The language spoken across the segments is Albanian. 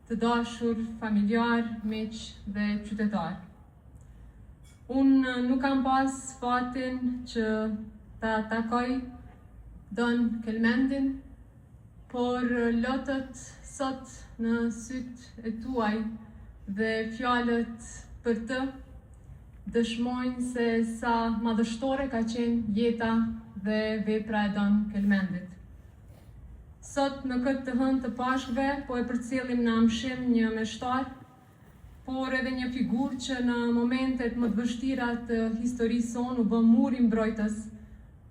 të dashur, familjar, miq dhe qytetar. Unë nuk kam pas fatin që ta takoj Don Kelmendin, por lotët sot në sytë e tuaj dhe fjalët për të dëshmojnë se sa madhështore ka qenë jeta dhe vepra e Don Kelmendit. Sot në këtë të hënë të Pashkëve po e përcjellim në amshim një meshtar, por edhe një figurë që në momentet më të vështira të historisë sonë u bë muri mbrojtës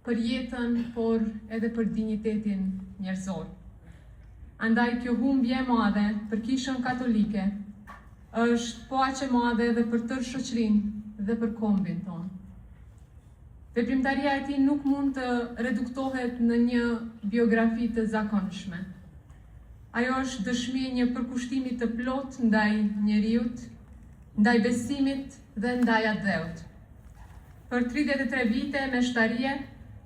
për jetën, por edhe për dinjitetin njerëzor. Andaj kjo humbje e madhe për Kishën Katolike është paqe madhe edhe për tërë shoqërinë dhe për kombin tonë. Veprimtaria e tij nuk mund të reduktohet në një biografi të zakonshme. Ajo është dëshmi e një përkushtimi të plot ndaj njeriut, ndaj besimit dhe ndaj atdheut. Për 33 vite me shtarie,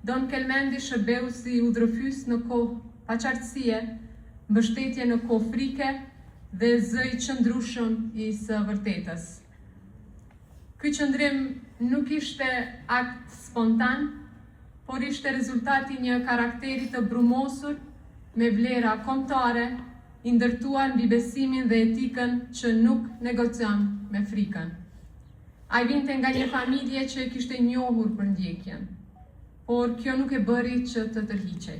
Don Kelmendi shërbeu si udhërfys në kohë paqartësie, mbështetje në kohë frike dhe zë i qëndrueshëm i së vërtetës. Ky qëndrim nuk ishte akt spontan, por ishte rezultati një karakteri të brumosur me vlera kombëtare, i ndërtuar mbi besimin dhe etikën që nuk negocion me frikën. Ai vinte nga një familje që e kishte njohur për ndjekjen, por kjo nuk e bëri që të tërhiqej.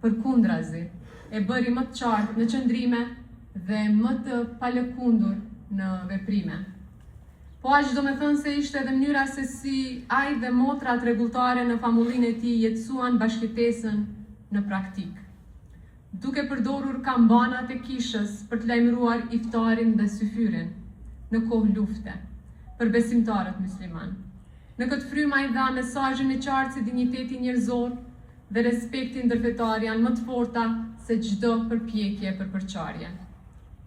Përkundrazi, e bëri më të qartë në qëndrime dhe më të palëkundur në veprime. Po aq do me thënë se ishte edhe mënyra se si ai dhe motrat rregulltare në famullinë e tij jetësuan bashkëtesën në praktik, duke përdorur kambanat e kishës për të lajmëruar iftarin dhe syfyrin në kohë lufte për besimtarët musliman. Në këtë frymë ai dha mesazhin e qartë se dinjiteti njerëzor dhe respekti ndërfetar janë më të forta se çdo përpjekje për përçarje.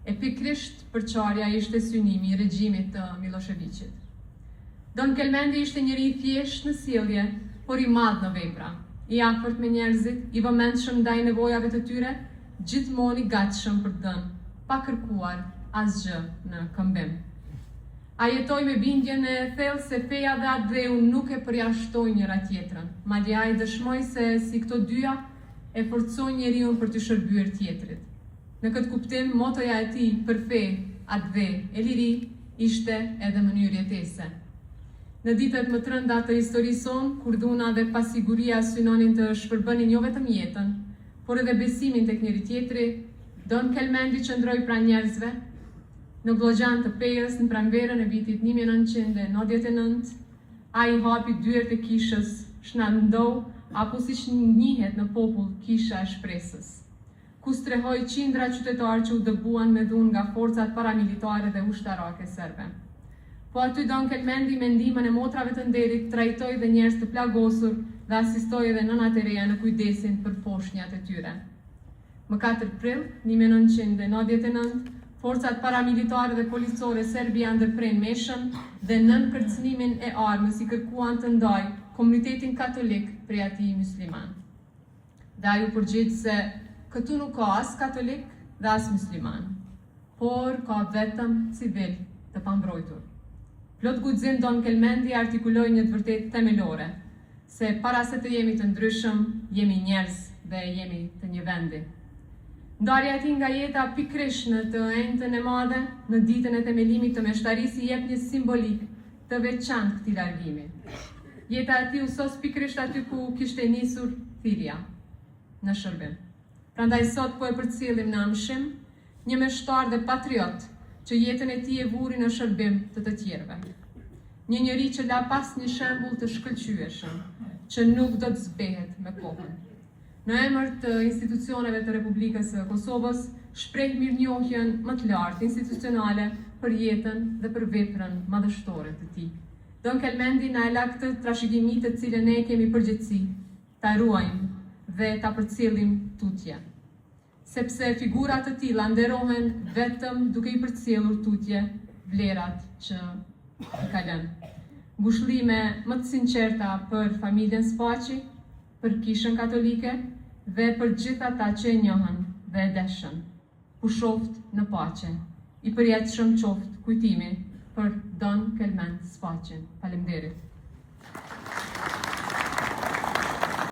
E pikrisht përçarja ishte synimi i regjimit të Miloševićit. Don Kelmendi ishte njeri i thjeshtë në sjellje, por i madh në vepra, i afërt me njerëzit, i vëmendshëm ndaj nevojave të tyre, gjithmonë i gatshëm për të dhënë, pa kërkuar asgjë në këmbim. Ai jetoi me bindjen e thellë se feja dhe atdheu nuk e përjashtojnë njëra tjetrën, madje ai dëshmoi se si këto dyja e forcojnë njeriu për të shërbyer tjetrit. Në këtë kuptim, motoja e tij për fe, atdhe e liri ishte edhe mënyrë jetese. Në ditët më të rënda të historisë sonë, kur dhuna dhe pasiguria synonin të shpërbënin jo vetëm jetën, por edhe besimin tek njëri tjetri, Don Kelmendi qëndroi pranë njerëzve. Në Vllogjan të Pejës në pranverën e vitit 1999, ai hapi dyert e kishës, shnandou, apo siç njihet në popull Kisha e Shpresës, ku strehoi qindra qytetarë që u dëbuan me dhunë nga forcat paramilitare dhe ushtarake serbe. Po aty Don Kelmendi me ndihmën e motrave të nderit trajtoi dhe njerëz të plagosur dhe asistoi edhe nënat e reja në kujdesin për foshnjat e tyre. Më 4 prill 1999, forcat paramilitare dhe policore serbi ndërpren meshën dhe nën kërcënimin e armës i kërkuan të ndaj komunitetin katolik prej atij musliman. Dhe ai u përgjigj se këtu nuk ka as katolik dhe as musliman, por ka vetëm civil të pambrojtur. Plot guxim Don Kelmendi artikuloi një të vërtetë themelore, se para se të jemi të ndryshëm, jemi njerëz dhe jemi të një vendi. Ndarja e tij nga jeta pikërisht në të enjtën e madhe, në ditën e themelimit të meshtarisë i jep një simbolik të veçantë këtij largimi. Jeta e tij u sos pikërisht aty ku kishte nisur thirrja, në shërbim. Prandaj sot po e përcjellim në amshim një meshtar dhe patriot që jetën e tij e vuri në shërbim të tjerëve. Një njeri që la pas një shembull të shkëlqyeshëm, që nuk do të zbehet me kohën. Në emër të institucioneve të Republikës së Kosovës, shpreh mirënjohjen më të lartë institucionale për jetën dhe për veprën madhështore të tij. Don Kelmendi na e la këtë trashëgimi të cilën ne kemi përgjegjësi ta ruajmë dhe ta përcjellim tutje, sepse figurat të tilla nderohen vetëm duke i përcjellur tutje vlerat që i ka lënë. Ngushëllime më të sinqerta për familjen Spaçi, për Kishën Katolike dhe për gjithë ata që e njohën dhe e deshën. U shoft në paqe. I përjetshëm qoftë kujtimi për Don Kelmen Spaqin. Faleminderit.